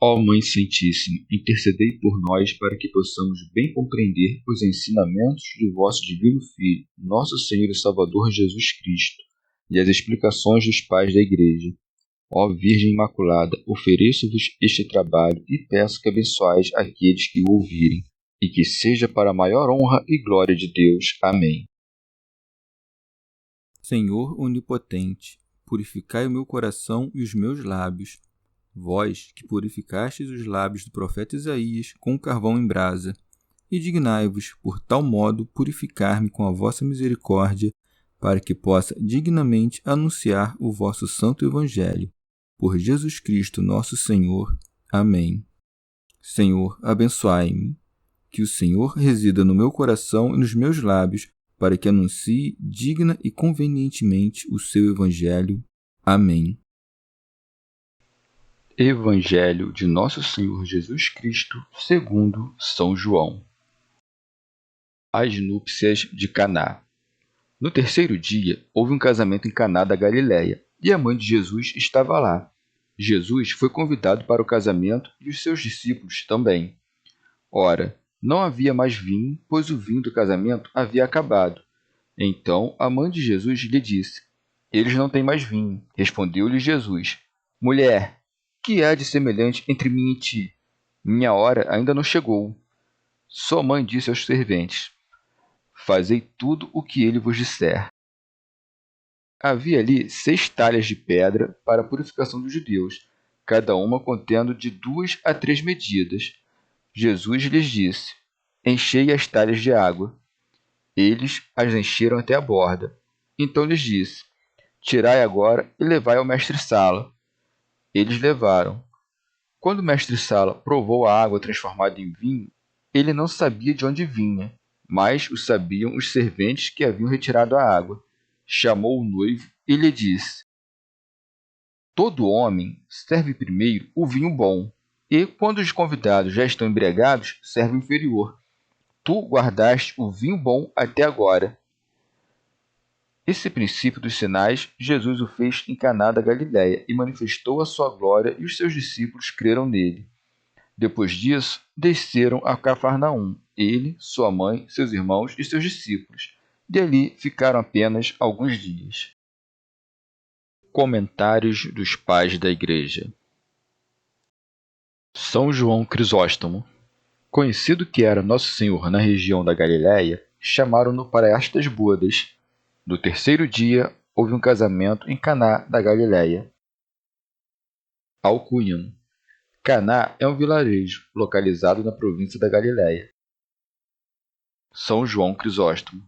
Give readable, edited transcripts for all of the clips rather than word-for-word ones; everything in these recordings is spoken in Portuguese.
Ó Mãe Santíssima, intercedei por nós para que possamos bem compreender os ensinamentos de vosso Divino Filho, nosso Senhor e Salvador Jesus Cristo, e as explicações dos pais da Igreja. Ó Virgem Imaculada, ofereço-vos este trabalho e peço que abençoais aqueles que o ouvirem, e que seja para a maior honra e glória de Deus. Amém. Senhor onipotente, purificai o meu coração e os meus lábios. Vós, que purificastes os lábios do profeta Isaías com carvão em brasa, e dignai-vos, por tal modo, purificar-me com a vossa misericórdia, para que possa dignamente anunciar o vosso santo Evangelho. Por Jesus Cristo nosso Senhor. Amém. Senhor, abençoai-me. Que o Senhor resida no meu coração e nos meus lábios, para que anuncie digna e convenientemente o seu Evangelho. Amém. Evangelho de Nosso Senhor Jesus Cristo, segundo São João. As núpcias de Caná. No terceiro dia, houve um casamento em Caná da Galiléia, e a mãe de Jesus estava lá. Jesus foi convidado para o casamento e os seus discípulos também. Ora, não havia mais vinho, pois o vinho do casamento havia acabado. Então a mãe de Jesus lhe disse: Eles não têm mais vinho. Respondeu-lhe Jesus: Mulher, que há de semelhante entre mim e ti? Minha hora ainda não chegou. Sua mãe disse aos serventes: Fazei tudo o que ele vos disser. Havia ali 6 talhas de pedra para a purificação dos judeus, cada uma contendo de 2 a 3 medidas. Jesus lhes disse: Enchei as talhas de água. Eles as encheram até a borda. Então lhes disse: Tirai agora e levai ao mestre-sala. Eles levaram. Quando o mestre-sala provou a água transformada em vinho, ele não sabia de onde vinha, mas o sabiam os serventes que haviam retirado a água. Chamou o noivo e lhe disse: Todo homem serve primeiro o vinho bom, e, quando os convidados já estão embriagados, serve o inferior. Tu guardaste o vinho bom até agora. Esse princípio dos sinais, Jesus o fez em Caná da Galiléia e manifestou a sua glória, e os seus discípulos creram nele. Depois disso, desceram a Cafarnaum, ele, sua mãe, seus irmãos e seus discípulos. Dali ficaram apenas alguns dias. Comentários dos Pais da Igreja. São João Crisóstomo. Conhecido que era Nosso Senhor na região da Galiléia, chamaram-no para estas bodas. No terceiro dia, houve um casamento em Caná da Galiléia. Alcunhano. Caná é um vilarejo localizado na província da Galiléia. São João Crisóstomo.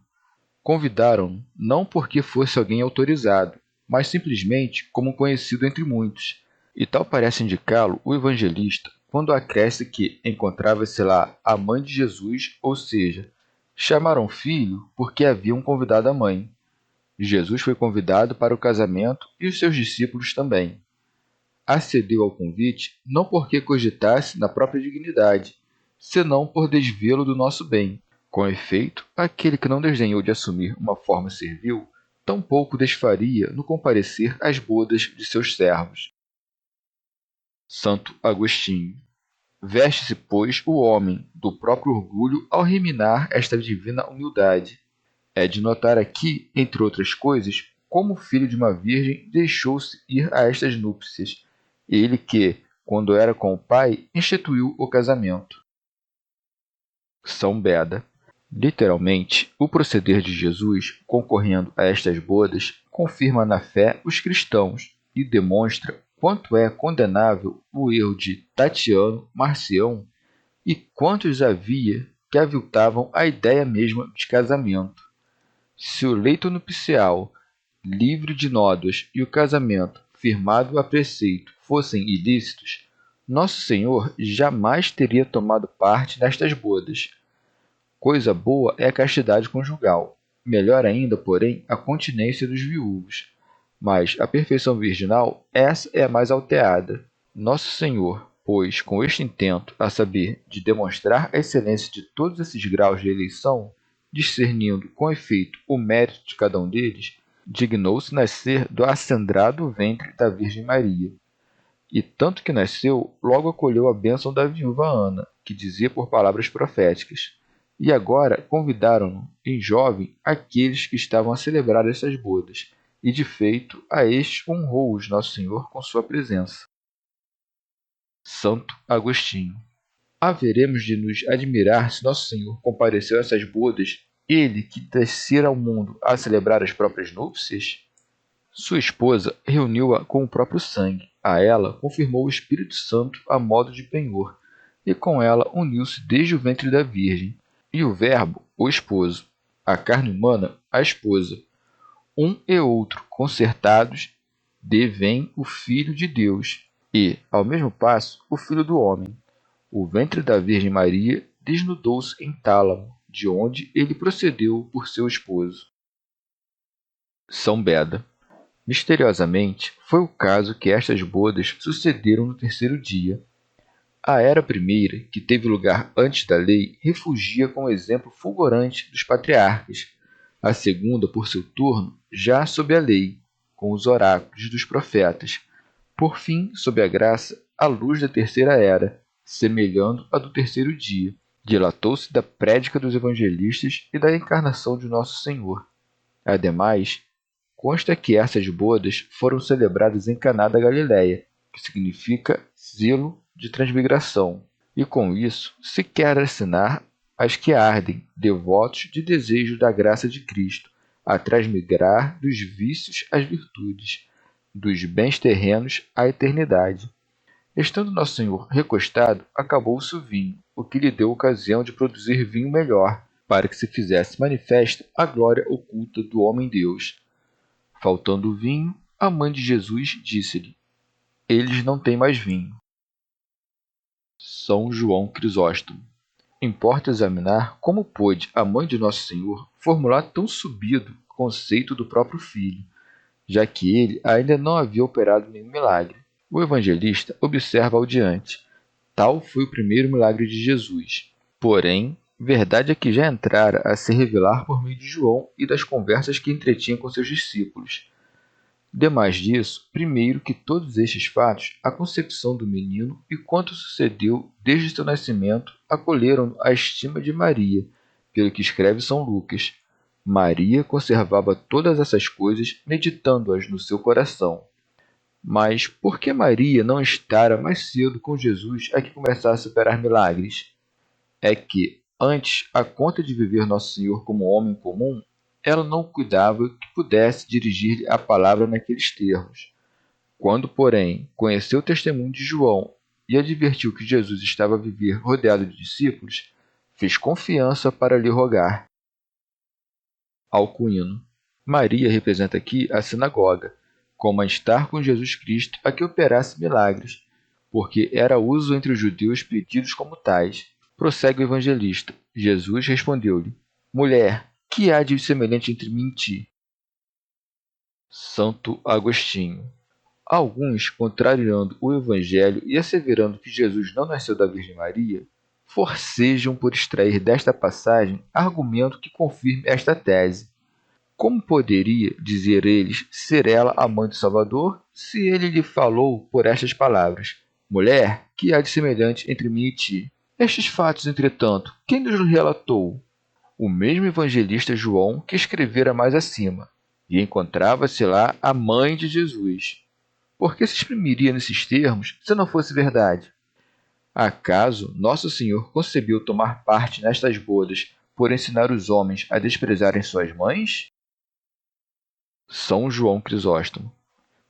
Convidaram-no não porque fosse alguém autorizado, mas simplesmente como conhecido entre muitos, e tal parece indicá-lo o evangelista quando acresce que encontrava-se lá a mãe de Jesus, ou seja, chamaram filho porque haviam convidado a mãe. Jesus foi convidado para o casamento e os seus discípulos também. Acedeu ao convite não porque cogitasse na própria dignidade, senão por desvê-lo do nosso bem. Com efeito, aquele que não desdenhou de assumir uma forma servil, tampouco desfaria no comparecer às bodas de seus servos. Santo Agostinho. Veste-se, pois, o homem do próprio orgulho ao reminar esta divina humildade. É de notar aqui, entre outras coisas, como o filho de uma virgem deixou-se ir a estas núpcias, ele que, quando era com o pai, instituiu o casamento. São Beda. Literalmente, o proceder de Jesus, concorrendo a estas bodas, confirma na fé os cristãos e demonstra quanto é condenável o erro de Tatiano, Marcião e quantos havia que aviltavam a ideia mesma de casamento. Se o leito nupcial, livre de nódoas, e o casamento, firmado a preceito, fossem ilícitos, Nosso Senhor jamais teria tomado parte nestas bodas. Coisa boa é a castidade conjugal, melhor ainda, porém, a continência dos viúvos. Mas a perfeição virginal, essa é a mais alteada. Nosso Senhor, pois, com este intento, a saber, de demonstrar a excelência de todos esses graus de eleição, discernindo com efeito o mérito de cada um deles, dignou-se nascer do acendrado ventre da Virgem Maria. E tanto que nasceu, logo acolheu a bênção da viúva Ana, que dizia por palavras proféticas. E agora convidaram-no, em jovem, aqueles que estavam a celebrar essas bodas, e de feito a estes honrou-os Nosso Senhor com sua presença. Santo Agostinho. Haveremos de nos admirar se Nosso Senhor compareceu a essas bodas, ele que descera ao mundo a celebrar as próprias núpcias? Sua esposa reuniu-a com o próprio sangue, a ela confirmou o Espírito Santo a modo de penhor, e com ela uniu-se desde o ventre da Virgem, e o Verbo, o esposo, a carne humana, a esposa. Um e outro concertados, devêm o Filho de Deus, e, ao mesmo passo, o Filho do Homem. O ventre da Virgem Maria desnudou-se em Tálamo, de onde ele procedeu por seu esposo. São Beda. Misteriosamente, foi o caso que estas bodas sucederam no terceiro dia. A era primeira, que teve lugar antes da lei, refugia com o exemplo fulgurante dos patriarcas. A segunda, por seu turno, já sob a lei, com os oráculos dos profetas. Por fim, sob a graça, a luz da terceira era, semelhando a do terceiro dia, dilatou-se da prédica dos evangelistas e da encarnação de Nosso Senhor. Ademais, consta que essas bodas foram celebradas em Caná da Galileia, que significa zelo de transmigração, e com isso se quer assinar as que ardem, devotos de desejo da graça de Cristo, a transmigrar dos vícios às virtudes, dos bens terrenos à eternidade. Estando Nosso Senhor recostado, acabou-se o vinho, o que lhe deu ocasião de produzir vinho melhor, para que se fizesse manifesta a glória oculta do homem-Deus. Faltando o vinho, a mãe de Jesus disse-lhe: eles não têm mais vinho. São João Crisóstomo. Importa examinar como pôde a mãe de Nosso Senhor formular tão subido conceito do próprio filho, já que ele ainda não havia operado nenhum milagre. O evangelista observa ao diante: tal foi o primeiro milagre de Jesus. Porém, verdade é que já entrara a se revelar por meio de João e das conversas que entretinha com seus discípulos. Demais disso, primeiro que todos estes fatos, a concepção do menino e quanto sucedeu desde seu nascimento, acolheram a estima de Maria, pelo que escreve São Lucas. Maria conservava todas essas coisas, meditando-as no seu coração. Mas por que Maria não estara mais cedo com Jesus a que começasse a operar milagres? É que, antes, a conta de viver Nosso Senhor como homem comum, ela não cuidava que pudesse dirigir-lhe a palavra naqueles termos. Quando, porém, conheceu o testemunho de João e advertiu que Jesus estava a viver rodeado de discípulos, fez confiança para lhe rogar. Alcuíno. Maria representa aqui a sinagoga, como a estar com Jesus Cristo a que operasse milagres, porque era uso entre os judeus pedidos como tais. Prossegue o evangelista. Jesus respondeu-lhe: mulher, que há de semelhante entre mim e ti? Santo Agostinho. Alguns, contrariando o evangelho e asseverando que Jesus não nasceu da Virgem Maria, forcejam por extrair desta passagem argumento que confirme esta tese. Como poderia, dizer eles, ser ela a mãe do Salvador, se ele lhe falou por estas palavras: mulher, que há de semelhante entre mim e ti? Estes fatos, entretanto, quem nos relatou? O mesmo evangelista João que escrevera mais acima, e encontrava-se lá a mãe de Jesus. Por que se exprimiria nesses termos se não fosse verdade? Acaso Nosso Senhor concebeu tomar parte nestas bodas por ensinar os homens a desprezarem suas mães? São João Crisóstomo.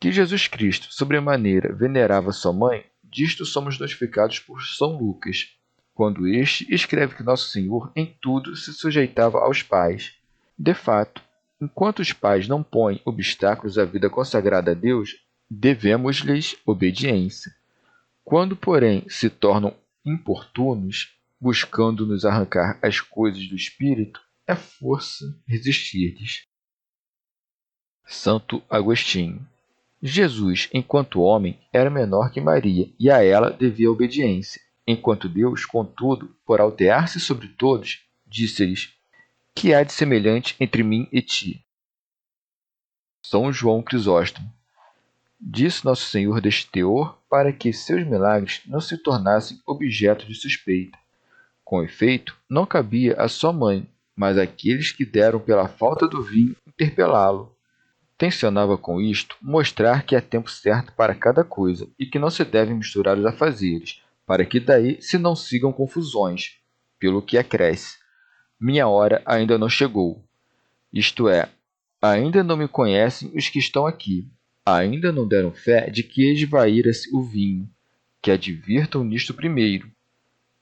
Que Jesus Cristo, sobremaneira, venerava sua mãe, disto somos notificados por São Lucas, quando este escreve que Nosso Senhor em tudo se sujeitava aos pais. De fato, enquanto os pais não põem obstáculos à vida consagrada a Deus, devemos-lhes obediência. Quando, porém, se tornam importunos, buscando nos arrancar as coisas do espírito, é força resistir-lhes. Santo Agostinho. Jesus, enquanto homem, era menor que Maria, e a ela devia obediência, enquanto Deus, contudo, por altear-se sobre todos, disse-lhes: que há de semelhante entre mim e ti? São João Crisóstomo. Disse Nosso Senhor deste teor para que seus milagres não se tornassem objeto de suspeita. Com efeito, não cabia a sua mãe, mas àqueles que deram pela falta do vinho interpelá-lo. Tencionava com isto mostrar que há tempo certo para cada coisa e que não se devem misturar os afazeres, para que daí se não sigam confusões, pelo que acresce: minha hora ainda não chegou. Isto é, ainda não me conhecem os que estão aqui, ainda não deram fé de que esvaíra-se o vinho, que advirtam nisto primeiro.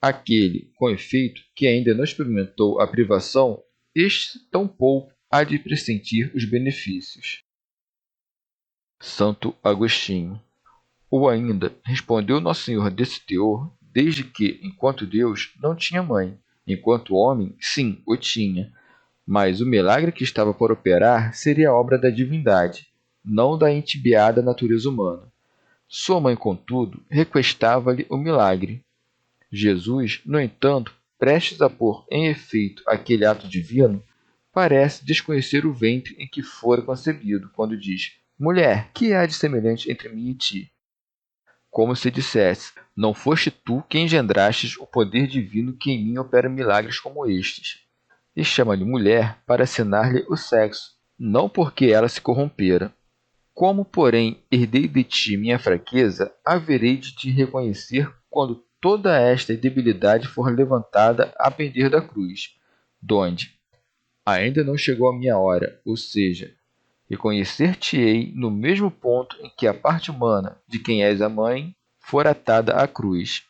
Aquele, com efeito, que ainda não experimentou a privação, este tampouco há de pressentir os benefícios. Santo Agostinho. Ou ainda, respondeu Nosso Senhor desse teor, desde que, enquanto Deus, não tinha mãe, enquanto homem, sim, o tinha, mas o milagre que estava por operar seria obra da divindade, não da entibiada natureza humana. Sua mãe, contudo, requestava-lhe o milagre. Jesus, no entanto, prestes a pôr em efeito aquele ato divino, parece desconhecer o ventre em que fora concebido, quando diz: mulher, que há de semelhante entre mim e ti? Como se dissesse: não foste tu que engendrastes o poder divino que em mim opera milagres como estes. E chama-lhe mulher para assinar-lhe o sexo, não porque ela se corrompera. Como, porém, herdei de ti minha fraqueza, haverei de te reconhecer quando toda esta debilidade for levantada a pender da cruz, donde ainda não chegou a minha hora, ou seja, reconhecer-te-ei no mesmo ponto em que a parte humana, de quem és a mãe, for atada à cruz.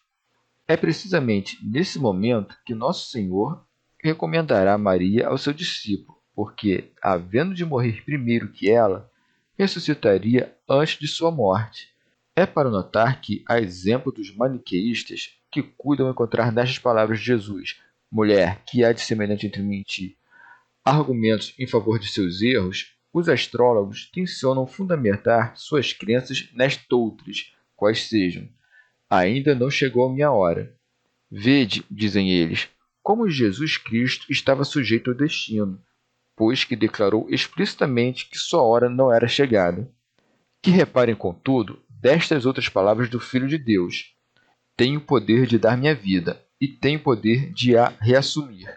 É precisamente nesse momento que Nosso Senhor recomendará Maria ao seu discípulo, porque, havendo de morrer primeiro que ela, ressuscitaria antes de sua morte. É para notar que, a exemplo dos maniqueístas, que cuidam encontrar nestas palavras de Jesus: mulher, que há de semelhante entre mim e ti, argumentos em favor de seus erros, os astrólogos tencionam fundamentar suas crenças nestoutras, quais sejam: ainda não chegou a minha hora. Vede, dizem eles, como Jesus Cristo estava sujeito ao destino, pois que declarou explicitamente que sua hora não era chegada. Que reparem, contudo, destas outras palavras do Filho de Deus: tenho poder de dar minha vida, e tenho poder de a reassumir.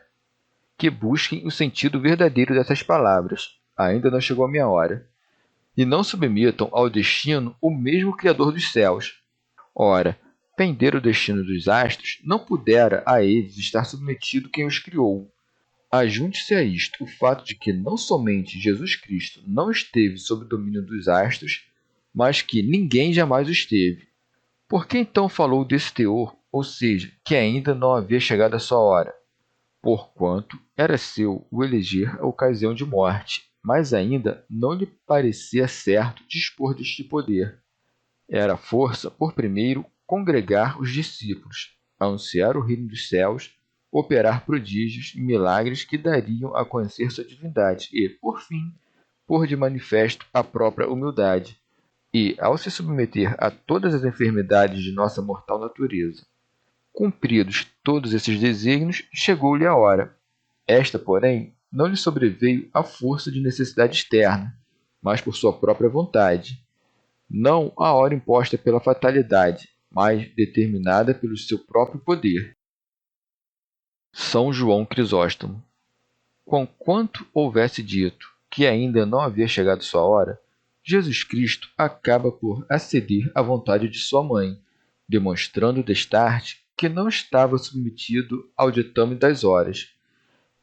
Que busquem o sentido verdadeiro dessas palavras: ainda não chegou a minha hora. E não submetam ao destino o mesmo Criador dos céus. Ora, pender o destino dos astros, não pudera a eles estar submetido quem os criou. Ajunte-se a isto o fato de que não somente Jesus Cristo não esteve sob o domínio dos astros, mas que ninguém jamais o esteve. Por que então falou desse teor, ou seja, que ainda não havia chegado a sua hora? Porquanto era seu o eleger a ocasião de morte, mas ainda não lhe parecia certo dispor deste poder. Era força, por primeiro, congregar os discípulos, anunciar o reino dos céus, operar prodígios e milagres que dariam a conhecer sua divindade e, por fim, pôr de manifesto a própria humildade, e, ao se submeter a todas as enfermidades de nossa mortal natureza. Cumpridos todos esses desígnios, chegou-lhe a hora. Esta, porém, não lhe sobreveio à força de necessidade externa, mas por sua própria vontade. Não a hora imposta pela fatalidade, mas determinada pelo seu próprio poder. São João Crisóstomo. Conquanto houvesse dito que ainda não havia chegado sua hora, Jesus Cristo acaba por aceder à vontade de sua mãe, demonstrando destarte que não estava submetido ao ditame das horas.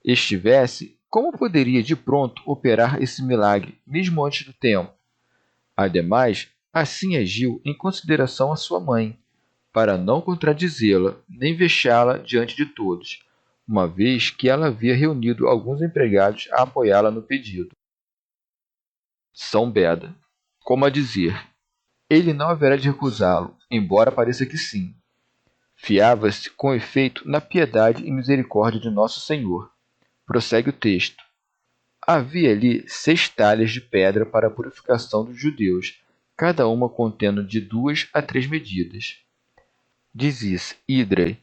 Estivesse, como poderia de pronto operar esse milagre, mesmo antes do tempo? Ademais, assim agiu em consideração à sua mãe, para não contradizê-la nem vexá-la diante de todos, uma vez que ela havia reunido alguns empregados a apoiá-la no pedido. São Beda. Como a dizer: ele não haverá de recusá-lo, embora pareça que sim. Fiava-se, com efeito, na piedade e misericórdia de Nosso Senhor. Prossegue o texto. Havia ali 6 talhas de pedra para a purificação dos judeus, cada uma contendo de 2 a 3 medidas. Dizia-se hidrae,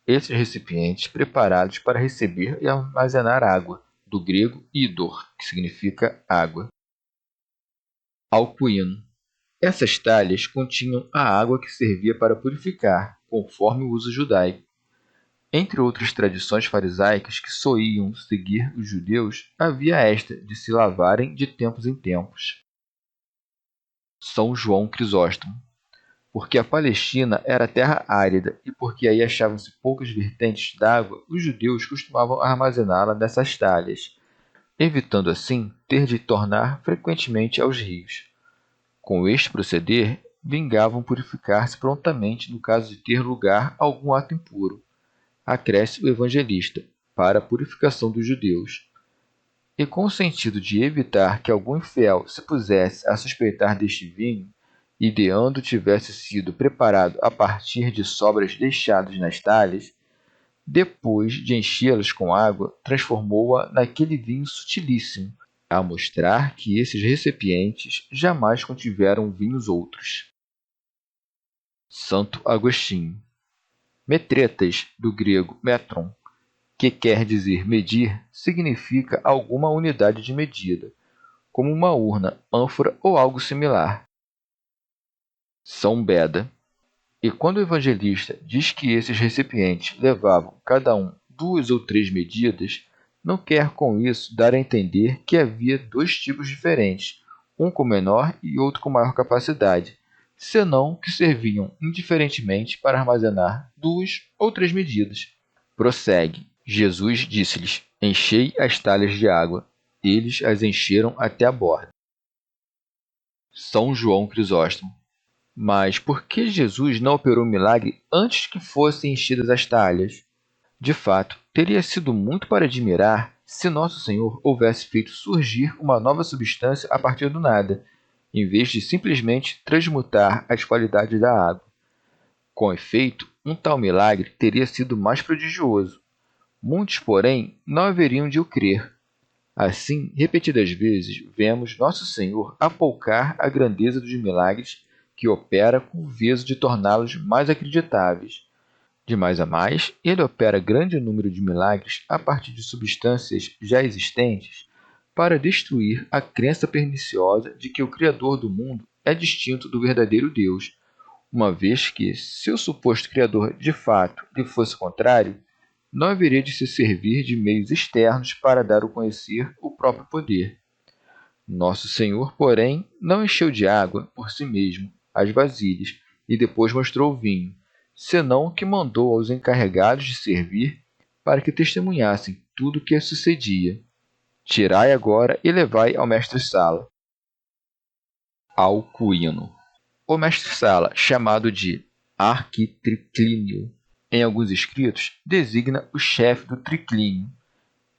esses recipientes preparados para receber e armazenar água, do grego hidor, que significa água. Alcuíno. Essas talhas continham a água que servia para purificar, conforme o uso judaico. Entre outras tradições farisaicas que soiam seguir os judeus, havia esta de se lavarem de tempos em tempos. São João Crisóstomo. Porque a Palestina era terra árida e porque aí achavam-se poucas vertentes d'água, os judeus costumavam armazená-la nessas talhas, evitando assim ter de tornar frequentemente aos rios. Com este proceder, vingavam purificar-se prontamente no caso de ter lugar algum ato impuro, acresce o evangelista, para a purificação dos judeus. E com o sentido de evitar que algum infiel se pusesse a suspeitar deste vinho, ideando tivesse sido preparado a partir de sobras deixadas nas talhas, depois de enchê-las com água, transformou-a naquele vinho sutilíssimo, a mostrar que esses recipientes jamais contiveram vinhos outros. Santo Agostinho. Metretas, do grego metron, que quer dizer medir, significa alguma unidade de medida, como uma urna, ânfora ou algo similar. São Beda. E quando o evangelista diz que esses recipientes levavam cada um 2 ou 3 medidas, não quer com isso dar a entender que havia 2 tipos diferentes, um com menor e outro com maior capacidade, senão que serviam indiferentemente para armazenar 2 ou 3 medidas. Prossegue. Jesus disse-lhes: enchei as talhas de água. Eles as encheram até a borda. São João Crisóstomo. Mas por que Jesus não operou o milagre antes que fossem enchidas as talhas? De fato, teria sido muito para admirar se Nosso Senhor houvesse feito surgir uma nova substância a partir do nada, em vez de simplesmente transmutar as qualidades da água. Com efeito, um tal milagre teria sido mais prodigioso. Muitos, porém, não haveriam de o crer. Assim, repetidas vezes, vemos Nosso Senhor apoucar a grandeza dos milagres que opera com o viso de torná-los mais acreditáveis. De mais a mais, ele opera grande número de milagres a partir de substâncias já existentes para destruir a crença perniciosa de que o Criador do mundo é distinto do verdadeiro Deus, uma vez que, se o suposto Criador de fato lhe fosse contrário, não haveria de se servir de meios externos para dar a conhecer o próprio poder. Nosso Senhor, porém, não encheu de água por si mesmo as vasilhas e depois mostrou o vinho, senão que mandou aos encarregados de servir para que testemunhassem tudo o que sucedia. Tirai agora e levai ao mestre-sala. Alcuino. O mestre-sala, chamado de arquitriclínio, em alguns escritos, designa o chefe do triclínio.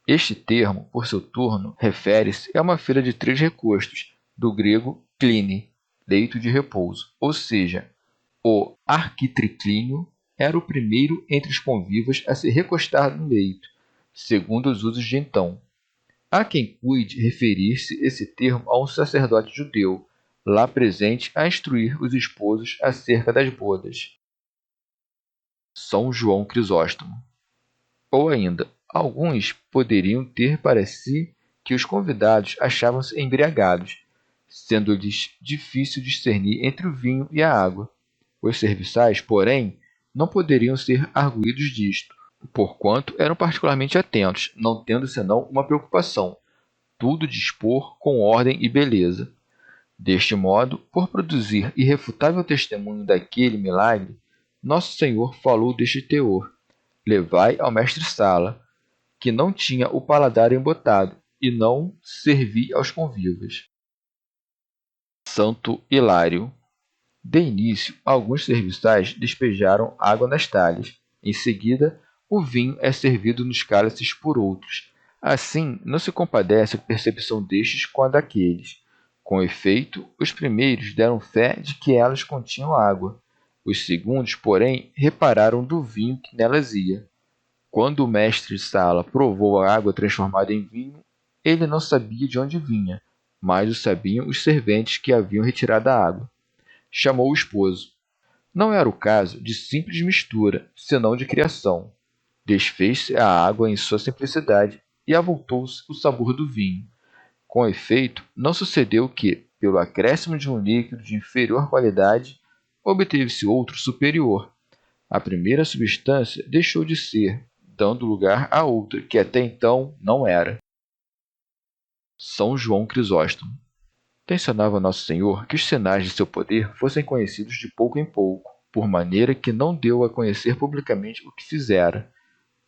Este termo, por seu turno, refere-se a uma fila de 3 recostos, do grego cline, leito de repouso, ou seja, o arquitriclínio era o primeiro entre os convivas a se recostar no leito, segundo os usos de então. Há quem cuide referir-se esse termo a um sacerdote judeu, lá presente a instruir os esposos acerca das bodas. São João Crisóstomo. Ou ainda, alguns poderiam ter para si que os convidados achavam-se embriagados, sendo-lhes difícil discernir entre o vinho e a água. Os serviçais, porém, não poderiam ser arguidos disto, porquanto eram particularmente atentos, não tendo senão uma preocupação, tudo dispor com ordem e beleza. Deste modo, por produzir irrefutável testemunho daquele milagre, Nosso Senhor falou deste teor: levai ao mestre-sala, que não tinha o paladar embotado, e não servi aos convivas. Santo Hilário. De início, alguns serviçais despejaram água nas talhas. Em seguida, o vinho é servido nos cálices por outros. Assim, não se compadece a percepção destes com a daqueles. Com efeito, os primeiros deram fé de que elas continham água. Os segundos, porém, repararam do vinho que nelas ia. Quando o mestre-sala provou a água transformada em vinho, ele não sabia de onde vinha, mas o sabiam os serventes que haviam retirado a água. Chamou o esposo. Não era o caso de simples mistura, senão de criação. Desfez-se a água em sua simplicidade e avultou-se o sabor do vinho. Com efeito, não sucedeu que, pelo acréscimo de um líquido de inferior qualidade, obteve-se outro superior. A primeira substância deixou de ser, dando lugar a outra que até então não era. São João Crisóstomo. Tensionava Nosso Senhor que os sinais de seu poder fossem conhecidos de pouco em pouco, por maneira que não deu a conhecer publicamente o que fizera.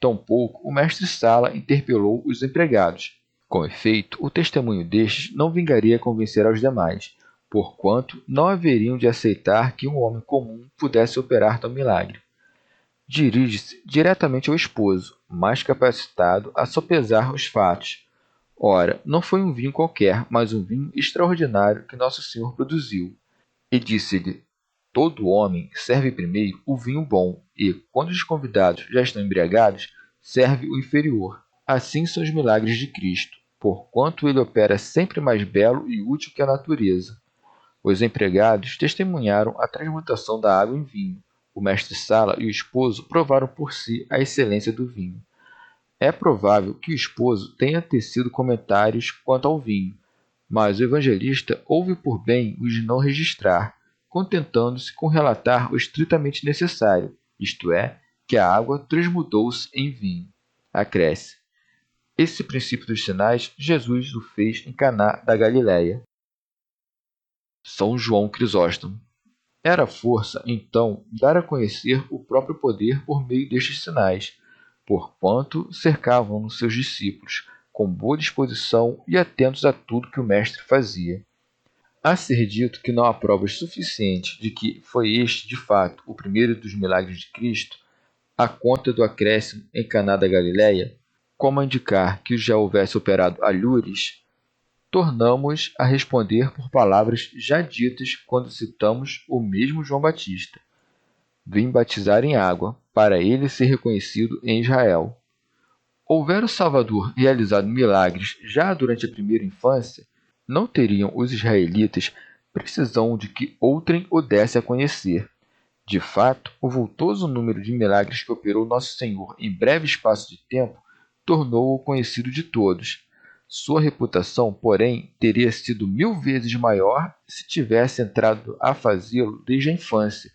Tampouco o mestre-sala interpelou os empregados. Com efeito, o testemunho destes não vingaria convencer aos demais, porquanto não haveriam de aceitar que um homem comum pudesse operar tal milagre. Dirige-se diretamente ao esposo, mais capacitado a sopesar os fatos. Ora, não foi um vinho qualquer, mas um vinho extraordinário que Nosso Senhor produziu. E disse-lhe: todo homem serve primeiro o vinho bom, e, quando os convidados já estão embriagados, serve o inferior. Assim são os milagres de Cristo, porquanto ele opera sempre mais belo e útil que a natureza. Os empregados testemunharam a transmutação da água em vinho. O mestre-sala e o esposo provaram por si a excelência do vinho. É provável que o esposo tenha tecido comentários quanto ao vinho, mas o evangelista houve por bem os não registrar, contentando-se com relatar o estritamente necessário, isto é, que a água transmudou-se em vinho. Acresce: esse princípio dos sinais Jesus o fez em Caná da Galiléia. São João Crisóstomo. Era força, então, dar a conhecer o próprio poder por meio destes sinais, porquanto cercavam-no seus discípulos, com boa disposição e atentos a tudo que o Mestre fazia. A ser dito que não há provas suficientes de que foi este, de fato, o primeiro dos milagres de Cristo, à conta do acréscimo em Caná da Galiléia, como a indicar que já houvesse operado alhures, tornamos a responder por palavras já ditas quando citamos o mesmo João Batista. Vim batizar em água, para ele ser reconhecido em Israel. Houver o Salvador realizado milagres já durante a primeira infância, não teriam os israelitas precisão de que outrem o desse a conhecer. De fato, o vultoso número de milagres que operou Nosso Senhor em breve espaço de tempo tornou-o conhecido de todos. Sua reputação, porém, teria sido 1000 vezes maior se tivesse entrado a fazê-lo desde a infância,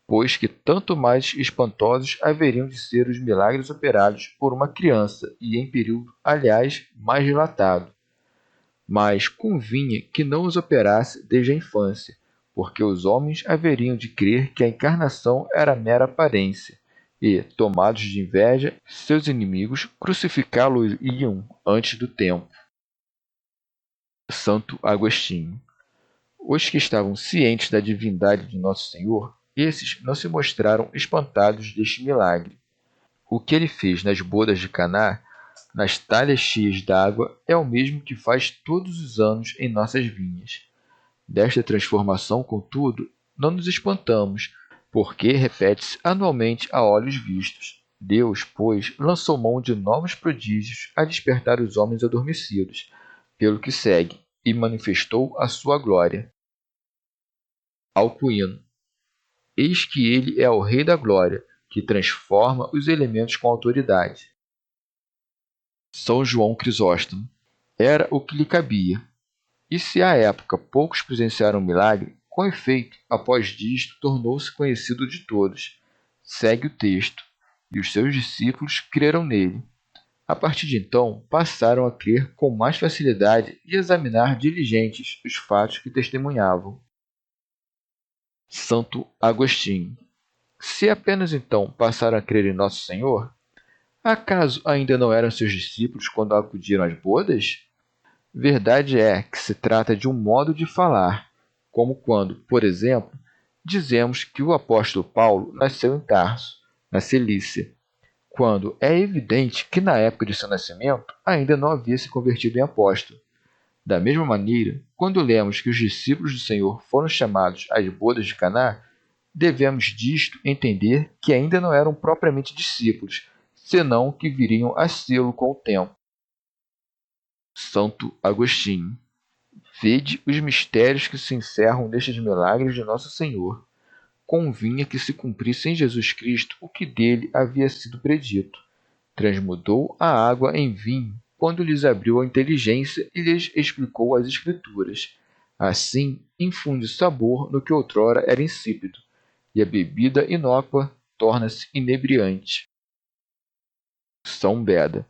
pois que tanto mais espantosos haveriam de ser os milagres operados por uma criança, e em período, aliás, mais dilatado. Mas convinha que não os operasse desde a infância, porque os homens haveriam de crer que a encarnação era mera aparência, e, tomados de inveja, seus inimigos crucificá-lo-iam antes do tempo. Santo Agostinho. Os que estavam cientes da divindade de Nosso Senhor, esses não se mostraram espantados deste milagre. O que ele fez nas bodas de Caná, nas talhas cheias d'água, é o mesmo que faz todos os anos em nossas vinhas. Desta transformação, contudo, não nos espantamos, porque repete-se anualmente a olhos vistos. Deus, pois, lançou mão de novos prodígios a despertar os homens adormecidos, pelo que segue, e manifestou a sua glória. Alcuino. Eis que ele é o Rei da Glória, que transforma os elementos com autoridade. São João Crisóstomo. Era o que lhe cabia. E se à época poucos presenciaram o milagre, com efeito, após disto, tornou-se conhecido de todos. Segue o texto. E os seus discípulos creram nele. A partir de então, passaram a crer com mais facilidade e examinar diligentes os fatos que testemunhavam. Santo Agostinho. Se apenas então passaram a crer em Nosso Senhor, acaso ainda não eram seus discípulos quando acudiram às bodas? Verdade é que se trata de um modo de falar, como quando, por exemplo, dizemos que o apóstolo Paulo nasceu em Tarso, na Cilícia, quando é evidente que na época de seu nascimento ainda não havia se convertido em apóstolo. Da mesma maneira, quando lemos que os discípulos do Senhor foram chamados às bodas de Caná, devemos disto entender que ainda não eram propriamente discípulos, senão que viriam a sê-lo com o tempo. Santo Agostinho. Vede os mistérios que se encerram nestes milagres de Nosso Senhor. Convinha que se cumprisse em Jesus Cristo o que dele havia sido predito. Transmudou a água em vinho, quando lhes abriu a inteligência e lhes explicou as Escrituras. Assim, infunde sabor no que outrora era insípido, e a bebida inócua torna-se inebriante. São Beda.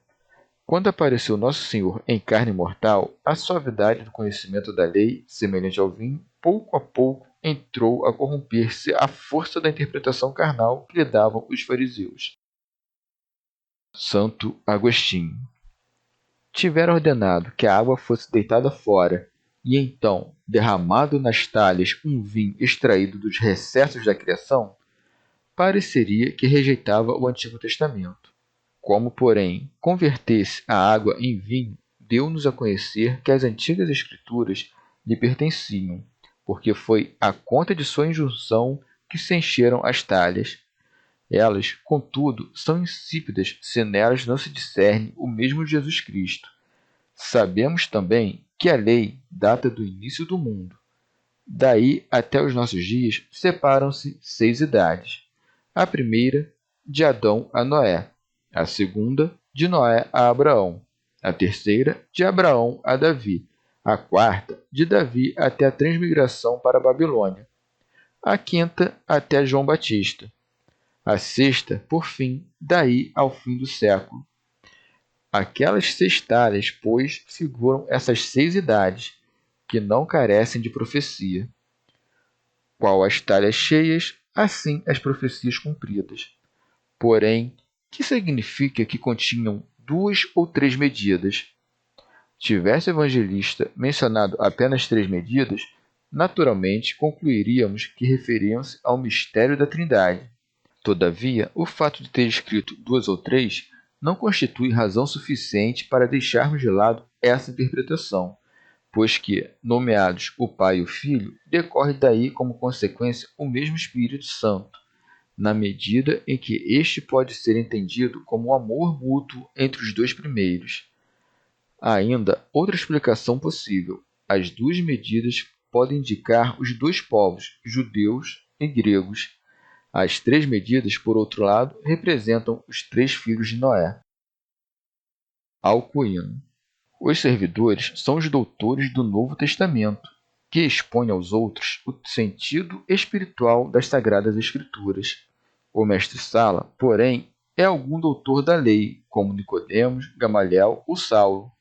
Quando apareceu Nosso Senhor em carne mortal, a suavidade do conhecimento da lei, semelhante ao vinho, pouco a pouco entrou a corromper-se à força da interpretação carnal que lhe davam os fariseus. Santo Agostinho. Tivera ordenado que a água fosse deitada fora, e então derramado nas talhas um vinho extraído dos recessos da criação, pareceria que rejeitava o Antigo Testamento. Como, porém, convertesse a água em vinho, deu-nos a conhecer que as antigas Escrituras lhe pertenciam, porque foi à conta de sua injunção que se encheram as talhas. Elas, contudo, são insípidas se nelas não se discerne o mesmo Jesus Cristo. Sabemos também que a lei data do início do mundo. Daí até os nossos dias separam-se 6 idades. A primeira, de Adão a Noé. A segunda, de Noé a Abraão. A terceira, de Abraão a Davi. A quarta, de Davi até a transmigração para a Babilônia. A quinta, até João Batista. A sexta, por fim, daí ao fim do século. Aquelas 6 talhas, pois, figuram essas 6 idades, que não carecem de profecia. Qual as talhas cheias, assim as profecias cumpridas. Porém, que significa que continham 2 ou 3 medidas? Tivesse o evangelista mencionado apenas 3 medidas, naturalmente concluiríamos que referiam-se ao mistério da Trindade. Todavia, o fato de ter escrito 2 ou 3 não constitui razão suficiente para deixarmos de lado essa interpretação, pois que, nomeados o Pai e o Filho, decorre daí como consequência o mesmo Espírito Santo, na medida em que este pode ser entendido como o amor mútuo entre os 2 primeiros. Há ainda outra explicação possível. As 2 medidas podem indicar os 2 povos, judeus e gregos. As 3 medidas, por outro lado, representam os 3 filhos de Noé. Alcuino. Os servidores são os doutores do Novo Testamento, que expõem aos outros o sentido espiritual das Sagradas Escrituras. O mestre-sala, porém, é algum doutor da lei, como Nicodemos, Gamaliel ou Saulo.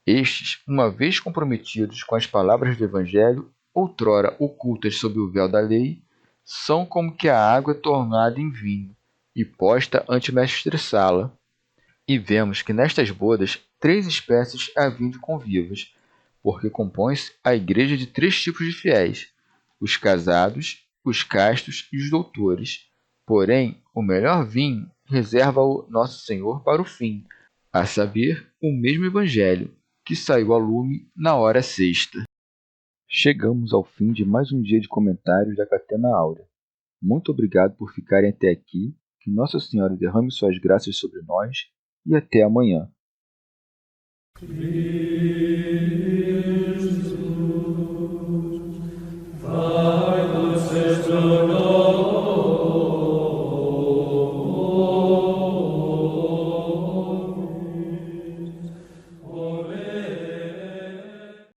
Estes, uma vez comprometidos com as palavras do Evangelho, outrora ocultas sob o véu da lei, são como que a água tornada em vinho e posta ante o mestre-sala. E vemos que nestas bodas 3 espécies haviam de convivas, porque compõe-se a igreja de 3 tipos de fiéis: os casados, os castos e os doutores. Porém, o melhor vinho reserva-o Nosso Senhor para o fim, a saber, o mesmo Evangelho, que saiu a lume na hora sexta. Chegamos ao fim de mais um dia de comentários da Catena Áurea. Muito obrigado por ficarem até aqui, que Nossa Senhora derrame suas graças sobre nós e até amanhã.